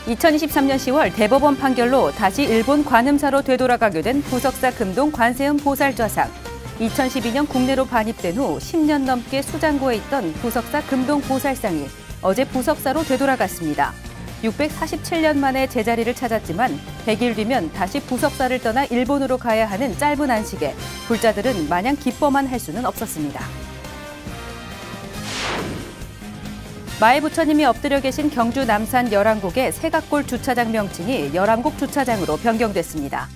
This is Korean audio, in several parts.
2023년 10월 대법원 판결로 다시 일본 관음사로 되돌아가게 된 부석사 금동 관세음 보살좌상. 2012년 국내로 반입된 후 10년 넘게 수장고에 있던 부석사 금동 보살상이 어제 부석사로 되돌아갔습니다. 647년 만에 제자리를 찾았지만 100일 뒤면 다시 부석사를 떠나 일본으로 가야 하는 짧은 안식에 불자들은 마냥 기뻐만 할 수는 없었습니다. 마의 부처님이 엎드려 계신 경주 남산 열암곡의 세각골 주차장 명칭이 열암곡 주차장으로 변경됐습니다.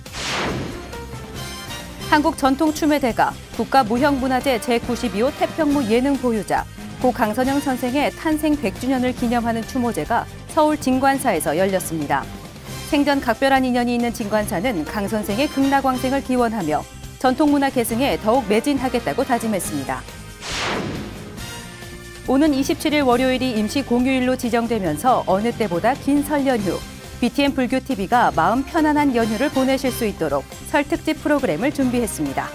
한국 전통춤의 대가, 국가무형문화재 제92호 태평무 예능 보유자, 고 강선영 선생의 탄생 100주년을 기념하는 추모제가 서울 진관사에서 열렸습니다. 생전 각별한 인연이 있는 진관사는 강 선생의 극락왕생을 기원하며 전통문화 계승에 더욱 매진하겠다고 다짐했습니다. 오는 27일 월요일이 임시 공휴일로 지정되면서 어느 때보다 긴 설 연휴, BTN 불교TV가 마음 편안한 연휴를 보내실 수 있도록 설 특집 프로그램을 준비했습니다.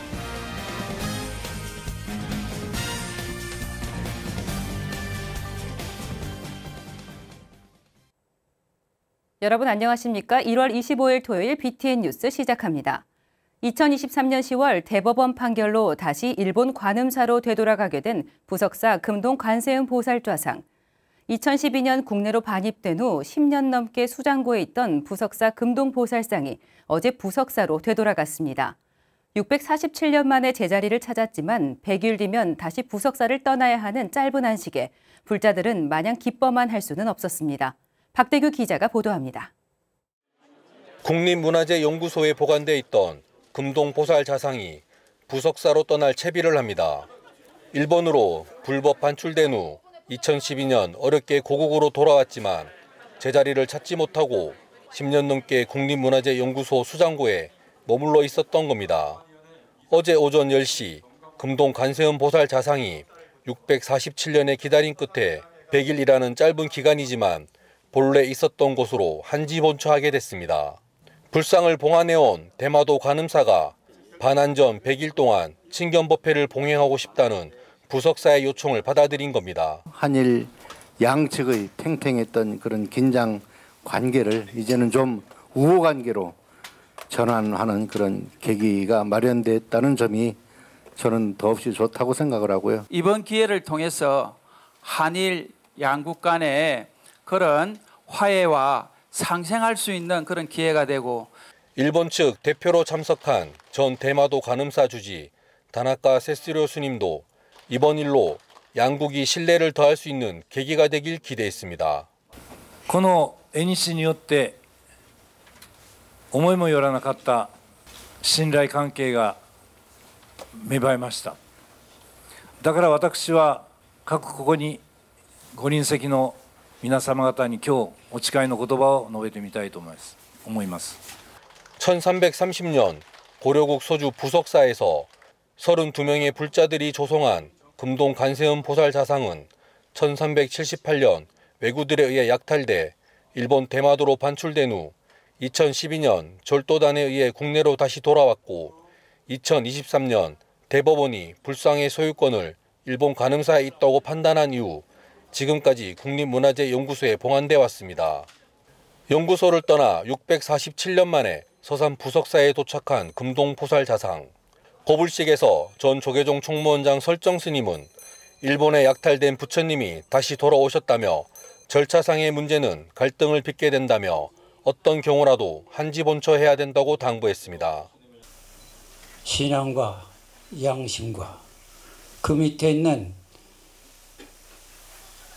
여러분 안녕하십니까? 1월 25일 토요일 BTN 뉴스 시작합니다. 2023년 10월 대법원 판결로 다시 일본 관음사로 되돌아가게 된 부석사 금동 관세음 보살좌상. 2012년 국내로 반입된 후 10년 넘게 수장고에 있던 부석사 금동 보살상이 어제 부석사로 되돌아갔습니다. 647년 만에 제자리를 찾았지만 100일 뒤면 다시 부석사를 떠나야 하는 짧은 안식에 불자들은 마냥 기뻐만 할 수는 없었습니다. 박대규 기자가 보도합니다. 국립문화재연구소에 보관돼 있던 금동 보살 자상이 부석사로 떠날 채비를 합니다. 일본으로 불법 반출된 후 2012년 어렵게 고국으로 돌아왔지만 제자리를 찾지 못하고 10년 넘게 국립문화재연구소 수장고에 머물러 있었던 겁니다. 어제 오전 10시 금동 관세음 보살 자상이 647년의 기다림 끝에 100일이라는 짧은 기간이지만 본래 있었던 곳으로 한지 본처하게 됐습니다. 불상을 봉안해온 대마도 관음사가 반환전 100일 동안 친견법회를 봉행하고 싶다는 부석사의 요청을 받아들인 겁니다. 한일 양측의 팽팽했던 그런 긴장 관계를 이제는 좀 우호 관계로 전환하는 그런 계기가 마련됐다는 점이 저는 더없이 좋다고 생각을 하고요. 이번 기회를 통해서 한일 양국 간의 그런 화해와 상생할 수 있는 그런 기회가 되고, 일본 측 대표로 참석한 전 대마도 관음사 주지 다나카 세스료 스님도 이번 일로 양국이 신뢰를 더할 수 있는 계기가 되길 기대했습니다. この縁によって思いもよらなかった信頼関係が芽生えました。だから私は各ここにご臨席の皆様方に今日お誓いの言葉を述べてみたいと思います。 1330년 고려국 소주 부석사에서 32명의 불자들이 조성한 금동 관세음 보살 자상은 1378년 왜구들에 의해 약탈돼 일본 대마도로 반출된 후 2012년 절도단에 의해 국내로 다시 돌아왔고 2023년 대법원이 불상의 소유권을 일본 관음사에 있다고 판단한 이후 지금까지 국립문화재연구소에 봉안돼 왔습니다. 연구소를 떠나 647년 만에 서산 부석사에 도착한 금동 보살 자상. 고불식에서 전 조계종 총무원장 설정 스님은 일본에 약탈된 부처님이 다시 돌아오셨다며 절차상의 문제는 갈등을 빚게 된다며 어떤 경우라도 한지 본처해야 된다고 당부했습니다. 신앙과 양심과 그 밑에 있는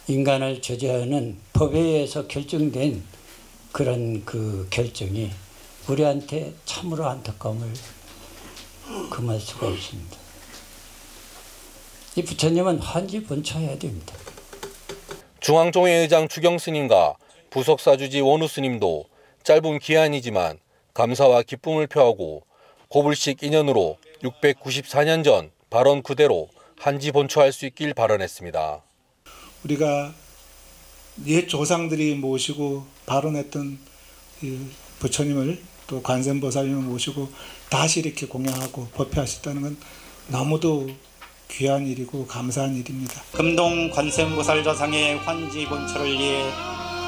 인간을 저지하는 법에 의해서 결정된 그런 그 결정이 우리한테 참으로 안타까움을 금할 수가 없습니다. 이 부처님은 한지 본처해야 됩니다. 중앙종회의장 주경 스님과 부석사 주지 원우 스님도 짧은 기한이지만 감사와 기쁨을 표하고 고불식 인연으로 694년 전 발언 그대로 한지 본처할 수 있길 발언했습니다. 우리가 옛 조상들이 모시고 발언했던 부처님을 또 관세음보살님을 모시고 다시 이렇게 공양하고 법회하셨다는 건 너무도 귀한 일이고 감사한 일입니다. 금동 관세음보살 자상의 환지 본처를 위해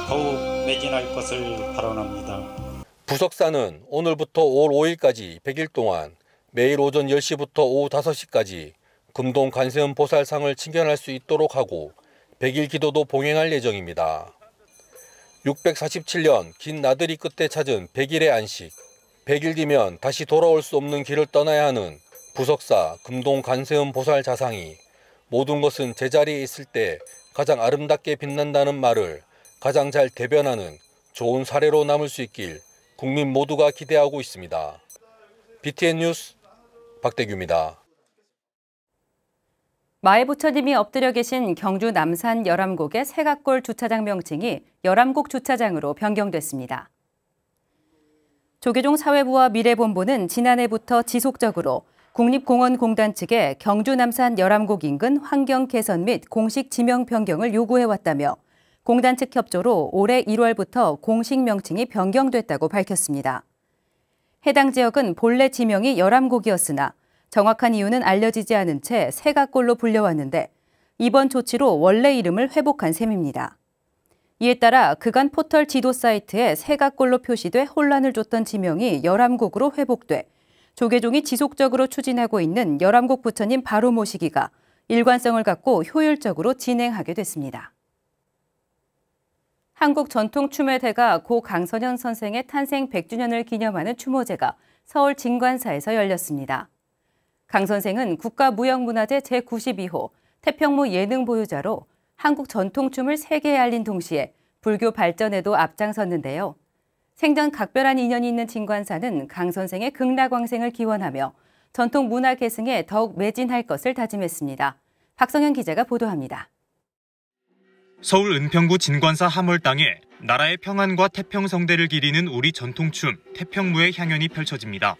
더욱 매진할 것을 발언합니다. 부석사는 오늘부터 5월 5일까지 100일 동안 매일 오전 10시부터 오후 5시까지 금동 관세음 보살상을 친견할 수 있도록 하고 100일 기도도 봉행할 예정입니다. 647년 긴 나들이 끝에 찾은 100일의 안식. 100일 뒤면 다시 돌아올 수 없는 길을 떠나야 하는 부석사 금동 관세음 보살 자상이 모든 것은 제자리에 있을 때 가장 아름답게 빛난다는 말을 가장 잘 대변하는 좋은 사례로 남을 수 있길 국민 모두가 기대하고 있습니다. BTN 뉴스 박대규입니다. 마애부처님이 엎드려 계신 경주 남산 열암곡의 세각골 주차장 명칭이 열암곡 주차장으로 변경됐습니다. 조계종 사회부와 미래본부는 지난해부터 지속적으로 국립공원공단 측에 경주 남산 열암곡 인근 환경 개선 및 공식 지명 변경을 요구해왔다며 공단 측 협조로 올해 1월부터 공식 명칭이 변경됐다고 밝혔습니다. 해당 지역은 본래 지명이 열암곡이었으나 정확한 이유는 알려지지 않은 채 세각골로 불려왔는데 이번 조치로 원래 이름을 회복한 셈입니다. 이에 따라 그간 포털 지도 사이트에 세각골로 표시돼 혼란을 줬던 지명이 열암곡으로 회복돼 조계종이 지속적으로 추진하고 있는 열암곡 부처님 바로 모시기가 일관성을 갖고 효율적으로 진행하게 됐습니다. 한국전통춤의 고 강선영 선생의 탄생 100주년을 기념하는 추모제가 서울 진관사에서 열렸습니다. 강 선생은 국가무형문화재 제92호 태평무 예능 보유자로 한국 전통춤을 세계에 알린 동시에 불교 발전에도 앞장섰는데요. 생전 각별한 인연이 있는 진관사는 강 선생의 극락왕생을 기원하며 전통 문화 계승에 더욱 매진할 것을 다짐했습니다. 박성현 기자가 보도합니다. 서울 은평구 진관사 함월 땅에 나라의 평안과 태평성대를 기리는 우리 전통춤 태평무의 향연이 펼쳐집니다.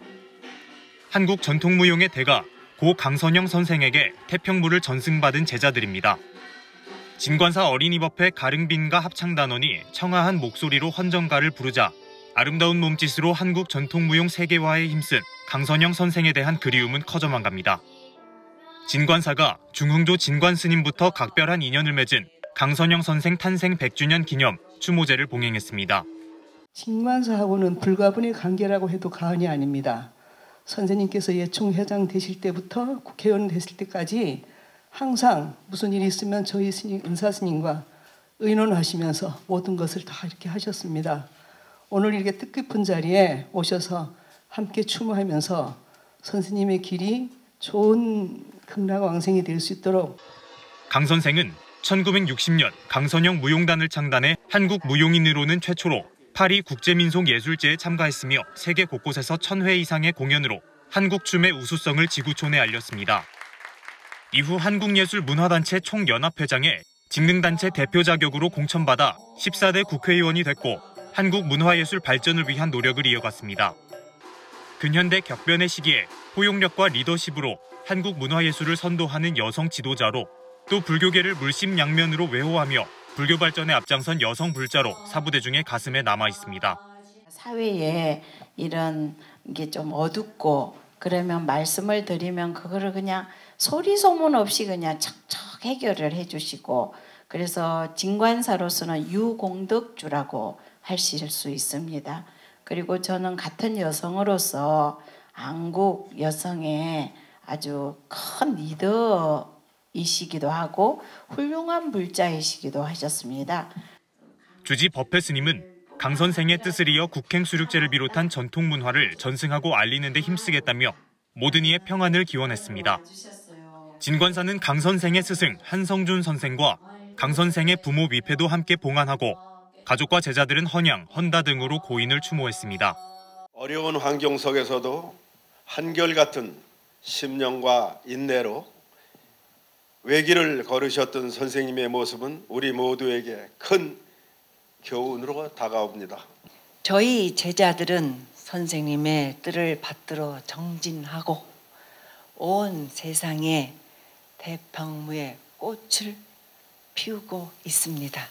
한국 전통무용의 대가 고 강선영 선생에게 태평무를 전승받은 제자들입니다. 진관사 어린이법회 가릉빈가 합창단원이 청아한 목소리로 헌정가를 부르자 아름다운 몸짓으로 한국 전통무용 세계화에 힘쓴 강선영 선생에 대한 그리움은 커져만 갑니다. 진관사가 중흥조 진관스님부터 각별한 인연을 맺은 강선영 선생 탄생 100주년 기념 추모제를 봉행했습니다. 진관사하고는 불가분의 관계라고 해도 과언이 아닙니다. 선생님께서 예총회장 되실 때부터 국회의원 되실 때까지 항상 무슨 일이 있으면 저희 스님, 은사스님과 의논하시면서 모든 것을 다 이렇게 하셨습니다. 오늘 이렇게 뜻깊은 자리에 오셔서 함께 추모하면서 선생님의 길이 좋은 극락왕생이 될 수 있도록. 강 선생은 1960년 강선영 무용단을 창단해 한국 무용인으로는 최초로 파리 국제민속예술제에 참가했으며 세계 곳곳에서 1000회 이상의 공연으로 한국 춤의 우수성을 지구촌에 알렸습니다. 이후 한국예술문화단체 총연합회장에 직능단체 대표 자격으로 공천받아 14대 국회의원이 됐고 한국 문화예술 발전을 위한 노력을 이어갔습니다. 근현대 격변의 시기에 포용력과 리더십으로 한국 문화예술을 선도하는 여성 지도자로 또 불교계를 물심양면으로 외호하며 불교 발전에 앞장선 여성 불자로 사부대중의 가슴에 남아 있습니다. 사회에 이런 게 좀 어둡고 그러면 말씀을 드리면 그거를 그냥 소리 소문 없이 그냥 척척 해결을 해주시고 그래서 진관사로서는 유공덕주라고 하실 수 있습니다. 그리고 저는 같은 여성으로서 한국 여성의 아주 큰 리더이시기도 하고 훌륭한 불자이시기도 하셨습니다. 주지 법회 스님은 강 선생의 뜻을 이어 국행수륙제를 비롯한 전통문화를 전승하고 알리는 데 힘쓰겠다며 모든 이의 평안을 기원했습니다. 진관사는 강 선생의 스승 한성준 선생과 강 선생의 부모 위패도 함께 봉안하고 가족과 제자들은 헌양, 헌다 등으로 고인을 추모했습니다. 어려운 환경 속에서도 한결같은 심령과 인내로 외길을 걸으셨던 선생님의 모습은 우리 모두에게 큰 교훈으로 다가옵니다. 저희 제자들은 선생님의 뜻을 받들어 정진하고 온 세상에 태평무의 꽃을 피우고 있습니다.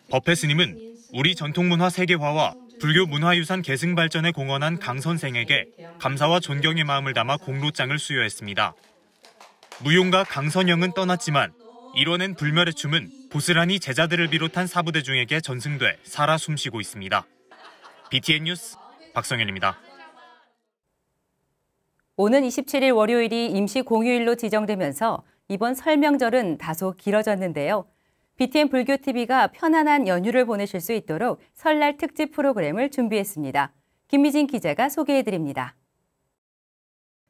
법회 스님은 우리 전통문화 세계화와 불교 문화유산 계승 발전에 공헌한 강 선생에게 감사와 존경의 마음을 담아 공로장을 수여했습니다. 무용가 강선영은 떠났지만 이뤄낸 불멸의 춤은 고스란히 제자들을 비롯한 사부대중에게 전승돼 살아 숨쉬고 있습니다. BTN 뉴스 박성현입니다. 오는 27일 월요일이 임시 공휴일로 지정되면서 이번 설 명절은 다소 길어졌는데요. BTN 불교TV가 편안한 연휴를 보내실 수 있도록 설날 특집 프로그램을 준비했습니다. 김미진 기자가 소개해드립니다.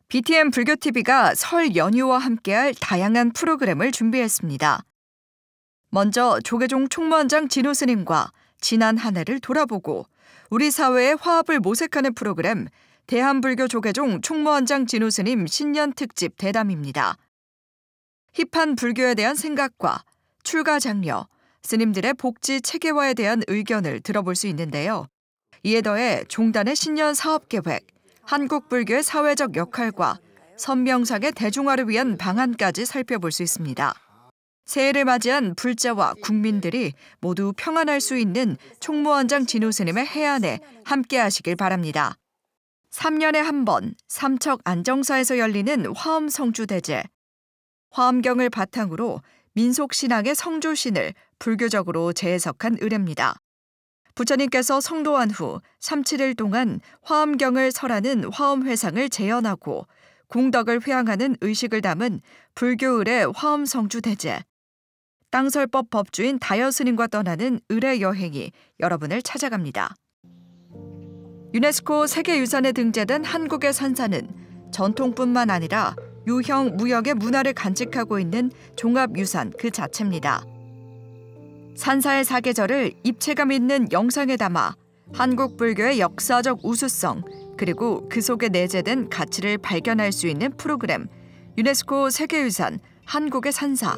BTN 불교TV가 설 연휴와 함께할 다양한 프로그램을 준비했습니다. 먼저 조계종 총무원장 진호 스님과 지난 한 해를 돌아보고 우리 사회의 화합을 모색하는 프로그램 대한불교 조계종 총무원장 진호 스님 신년 특집 대담입니다. 힙한 불교에 대한 생각과 출가 장려, 스님들의 복지 체계화에 대한 의견을 들어볼 수 있는데요. 이에 더해 종단의 신년 사업계획, 한국 불교의 사회적 역할과 선명상의 대중화를 위한 방안까지 살펴볼 수 있습니다. 새해를 맞이한 불자와 국민들이 모두 평안할 수 있는 총무원장 진호 스님의 해안에 함께하시길 바랍니다. 3년에 한 번 삼척 안정사에서 열리는 화엄 성주대제. 화엄경을 바탕으로 민속신앙의 성조신을 불교적으로 재해석한 의례입니다. 부처님께서 성도한 후 37일 동안 화엄경을 설하는 화엄회상을 재현하고 공덕을 회항하는 의식을 담은 불교 의례 화엄성주대제. 땅설법 법주인 다여스님과 떠나는 의례 여행이 여러분을 찾아갑니다. 유네스코 세계유산에 등재된 한국의 산사는 전통뿐만 아니라 유형, 무역의 문화를 간직하고 있는 종합유산 그 자체입니다. 산사의 사계절을 입체감 있는 영상에 담아 한국 불교의 역사적 우수성 그리고 그 속에 내재된 가치를 발견할 수 있는 프로그램 유네스코 세계유산 한국의 산사.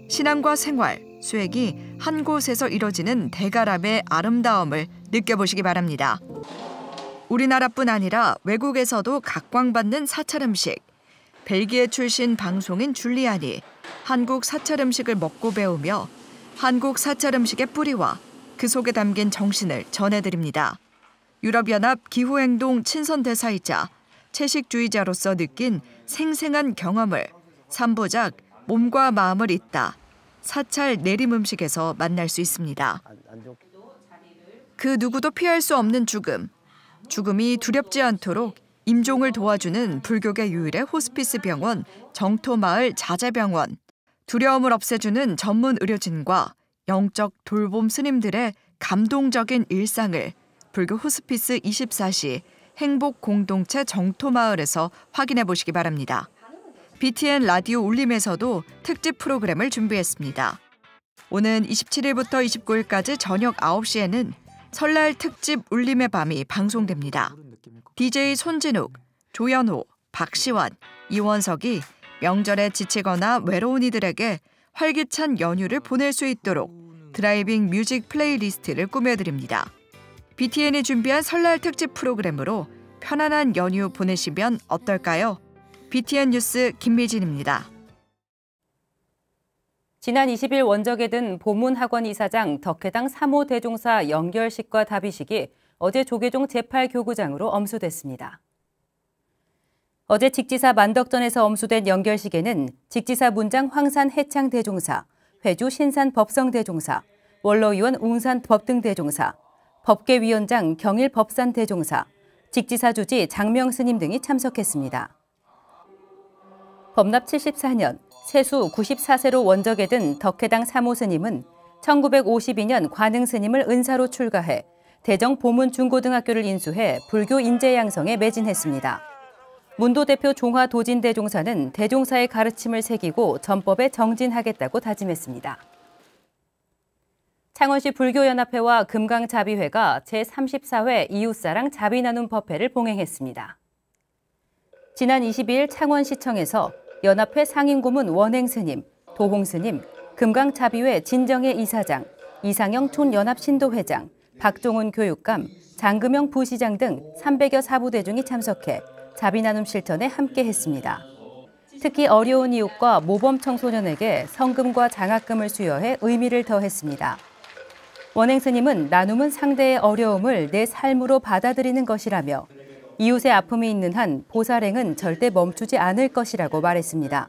신앙과 생활, 수행이 한 곳에서 이뤄지는 대가람의 아름다움을 느껴보시기 바랍니다. 우리나라뿐 아니라 외국에서도 각광받는 사찰 음식. 벨기에 출신 방송인 줄리안이 한국 사찰 음식을 먹고 배우며 한국 사찰 음식의 뿌리와 그 속에 담긴 정신을 전해드립니다. 유럽연합 기후행동 친선대사이자 채식주의자로서 느낀 생생한 경험을 3부작 몸과 마음을 잇다 사찰 내림 음식에서 만날 수 있습니다. 그 누구도 피할 수 없는 죽음. 죽음이 두렵지 않도록 임종을 도와주는 불교계 유일의 호스피스 병원 정토마을 자재병원. 두려움을 없애주는 전문 의료진과 영적 돌봄 스님들의 감동적인 일상을 불교 호스피스 24시 행복 공동체 정토마을에서 확인해 보시기 바랍니다. BTN 라디오 울림에서도 특집 프로그램을 준비했습니다. 오는 27일부터 29일까지 저녁 9시에는 설날 특집 울림의 밤이 방송됩니다. DJ 손진욱, 조연호, 박시원, 이원석이 명절에 지치거나 외로운 이들에게 활기찬 연휴를 보낼 수 있도록 드라이빙 뮤직 플레이리스트를 꾸며드립니다. BTN이 준비한 설날 특집 프로그램으로 편안한 연휴 보내시면 어떨까요? BTN 뉴스 김미진입니다. 지난 20일 원적에 든 보문학원 이사장 덕혜당 3호 대종사 연결식과 답의식이 어제 조계종 제8교구장으로 엄수됐습니다. 어제 직지사 만덕전에서 엄수된 연결식에는 직지사 문장 황산 해창 대종사, 회주 신산 법성 대종사, 원로위원 웅산 법등 대종사, 법계위원장 경일 법산 대종사, 직지사 주지 장명 스님 등이 참석했습니다. 법납 74년 세수 94세로 원적에 든 덕혜당 3호 스님은 1952년 관흥 스님을 은사로 출가해 대정 보문 중고등학교를 인수해 불교 인재 양성에 매진했습니다. 문도 대표 종화 도진 대종사는 대종사의 가르침을 새기고 전법에 정진하겠다고 다짐했습니다. 창원시 불교연합회와 금강자비회가 제34회 이웃사랑 자비나눔 법회를 봉행했습니다. 지난 22일 창원시청에서 연합회 상임고문 원행스님, 도홍스님, 금강자비회 진정혜 이사장, 이상영 촌연합신도회장, 박종훈 교육감, 장금영 부시장 등 300여 사부대중이 참석해 자비나눔 실천에 함께했습니다. 특히 어려운 이웃과 모범 청소년에게 성금과 장학금을 수여해 의미를 더했습니다. 원행스님은 나눔은 상대의 어려움을 내 삶으로 받아들이는 것이라며 이웃의 아픔이 있는 한 보살행은 절대 멈추지 않을 것이라고 말했습니다.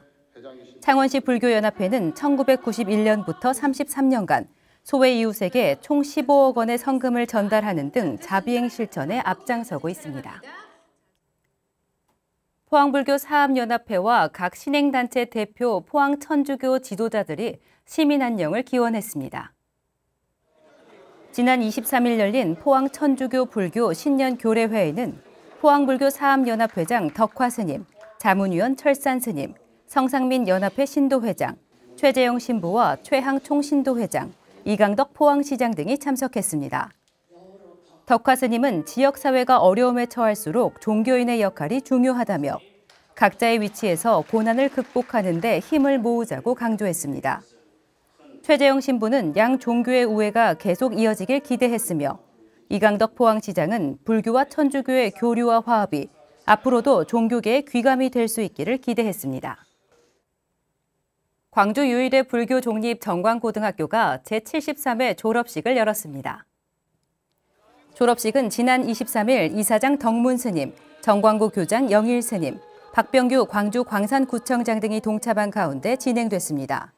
창원시 불교연합회는 1991년부터 33년간 소외 이웃에게 총 15억 원의 성금을 전달하는 등 자비행 실천에 앞장서고 있습니다. 포항불교 사업연합회와 각 신행단체 대표 포항 천주교 지도자들이 시민안녕을 기원했습니다. 지난 23일 열린 포항 천주교 불교 신년교례회에는 포항불교 사업연합회장 덕화스님, 자문위원 철산스님, 성상민 연합회 신도회장, 최재영 신부와 최항 총신도회장, 이강덕 포항시장 등이 참석했습니다. 덕화 스님은 지역사회가 어려움에 처할수록 종교인의 역할이 중요하다며 각자의 위치에서 고난을 극복하는 데 힘을 모으자고 강조했습니다. 최재영 신부는 양 종교의 우애가 계속 이어지길 기대했으며 이강덕 포항시장은 불교와 천주교의 교류와 화합이 앞으로도 종교계의 귀감이 될 수 있기를 기대했습니다. 광주 유일의 불교 종립 정광고등학교가 제73회 졸업식을 열었습니다. 졸업식은 지난 23일 이사장 덕문 스님, 정광고 교장 영일 스님, 박병규 광주 광산구청장 등이 동참한 가운데 진행됐습니다.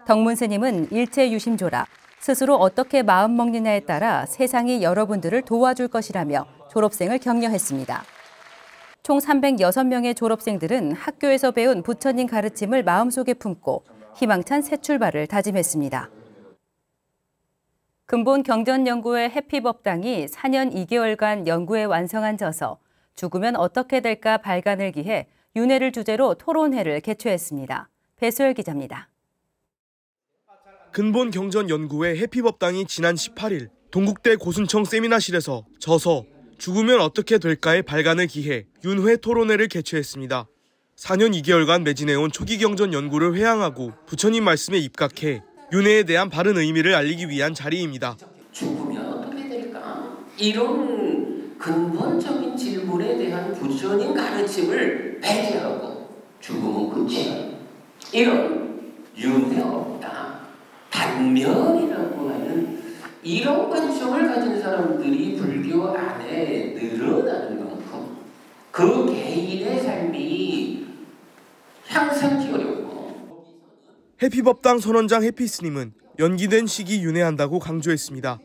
덕문 스님은 일체 유심조라, 스스로 어떻게 마음먹느냐에 따라 세상이 여러분들을 도와줄 것이라며 졸업생을 격려했습니다. 총 306명의 졸업생들은 학교에서 배운 부처님 가르침을 마음속에 품고 희망찬 새 출발을 다짐했습니다. 근본 경전연구회 해피법당이 4년 2개월간 연구에 완성한 저서 죽으면 어떻게 될까 발간을 기해 윤회를 주제로 토론회를 개최했습니다. 배수열 기자입니다. 근본 경전연구회 해피법당이 지난 18일 동국대 고순청 세미나실에서 저서 죽으면 어떻게 될까의 발간을 기해 윤회 토론회를 개최했습니다. 4년 2개월간 매진해온 초기 경전 연구를 회항하고 부처님 말씀에 입각해 윤회에 대한 바른 의미를 알리기 위한 자리입니다. 죽으면 어떻게 될까? 이런 근본적인 질문에 대한 부처님 가르침을 배제하고 죽음은 끝이야. 이런 윤회 없다. 단면이라고 하는 이런 관점을 가진 사람들이 불교 안에 늘어나는 만큼 그 개인의 삶이 향상하기 어렵고. 해피법당 선원장 해피스님은 연기된 시기 윤회한다고 강조했습니다.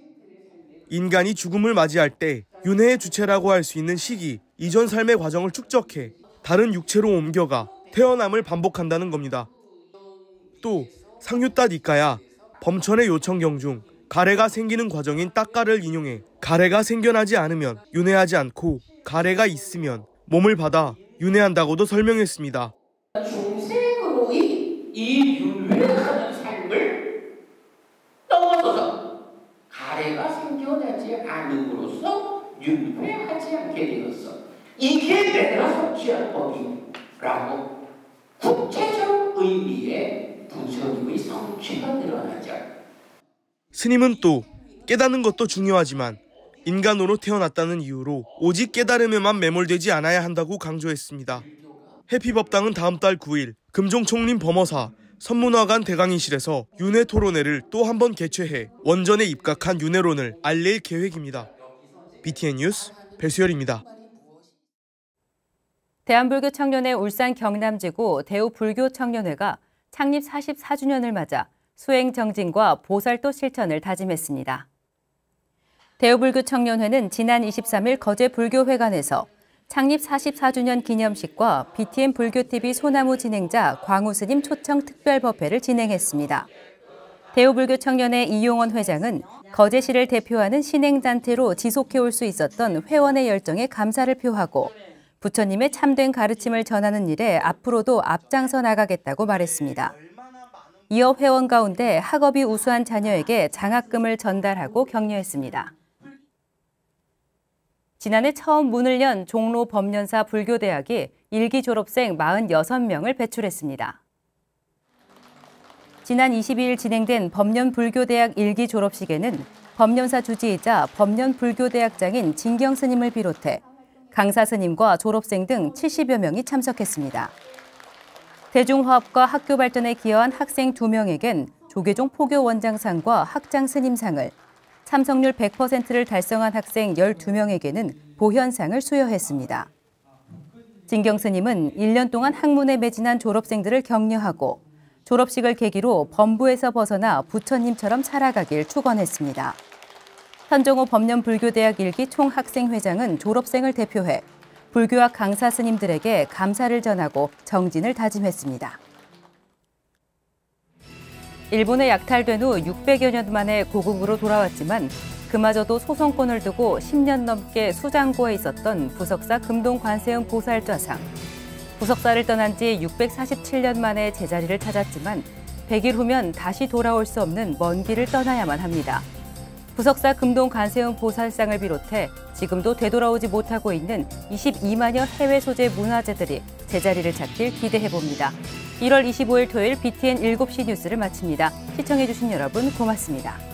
인간이 죽음을 맞이할 때 윤회의 주체라고 할 수 있는 시기, 이전 삶의 과정을 축적해 다른 육체로 옮겨가 태어남을 반복한다는 겁니다. 또 상유따 니까야 범천의 요청경 중 가래가 생기는 과정인 따까를 인용해 가래가 생겨나지 않으면 윤회하지 않고 가래가 있으면 몸을 받아 윤회한다고도 설명했습니다. 중생으로의 이 윤회하는 삶을 넘어서서 가래가 생겨나지 않음으로써 윤회하지 않게 되었어. 이게 내가 성취한 법이라고 구체적 의미의 부처님의 성취가 드러나죠. 스님은 또 깨닫는 것도 중요하지만 인간으로 태어났다는 이유로 오직 깨달음에만 매몰되지 않아야 한다고 강조했습니다. 해피법당은 다음 달 9일 금종총림 범어사 선문화관 대강의실에서 윤회 토론회를 또 한 번 개최해 원전에 입각한 윤회론을 알릴 계획입니다. BTN 뉴스 배수열입니다. 대한불교청년회 울산 경남지구 대우불교청년회가 창립 44주년을 맞아 수행 정진과 보살도 실천을 다짐했습니다. 대우불교청년회는 지난 23일 거제 불교회관에서 창립 44주년 기념식과 BTN 불교TV 소나무 진행자 광우 스님 초청 특별법회를 진행했습니다. 대우불교청년회 이용원 회장은 거제시를 대표하는 신행단체로 지속해올 수 있었던 회원의 열정에 감사를 표하고 부처님의 참된 가르침을 전하는 일에 앞으로도 앞장서 나가겠다고 말했습니다. 이어 회원 가운데 학업이 우수한 자녀에게 장학금을 전달하고 격려했습니다. 지난해 처음 문을 연 종로 법련사 불교대학이 1기 졸업생 46명을 배출했습니다. 지난 22일 진행된 법련불교대학 1기 졸업식에는 법련사 주지이자 법련불교대학장인 진경 스님을 비롯해 강사 스님과 졸업생 등 70여 명이 참석했습니다. 대중화합과 학교 발전에 기여한 학생 2명에겐 조계종 포교원장상과 학장 스님상을, 참석률 100%를 달성한 학생 12명에게는 보현상을 수여했습니다. 진경 스님은 1년 동안 학문에 매진한 졸업생들을 격려하고 졸업식을 계기로 범부에서 벗어나 부처님처럼 살아가길 축원했습니다. 현종호 법념불교대학 1기 총학생회장은 졸업생을 대표해 불교학 강사 스님들에게 감사를 전하고 정진을 다짐했습니다. 일본에 약탈된 후 600여 년 만에 고국으로 돌아왔지만 그마저도 소송권을 두고 10년 넘게 수장고에 있었던 부석사 금동관세음 보살좌상. 부석사를 떠난 지 647년 만에 제자리를 찾았지만 100일 후면 다시 돌아올 수 없는 먼 길을 떠나야만 합니다. 부석사 금동관세음 보살상을 비롯해 지금도 되돌아오지 못하고 있는 22만여 해외 소재 문화재들이 제자리를 찾길 기대해봅니다. 1월 25일 토요일 BTN 7시 뉴스를 마칩니다. 시청해주신 여러분 고맙습니다.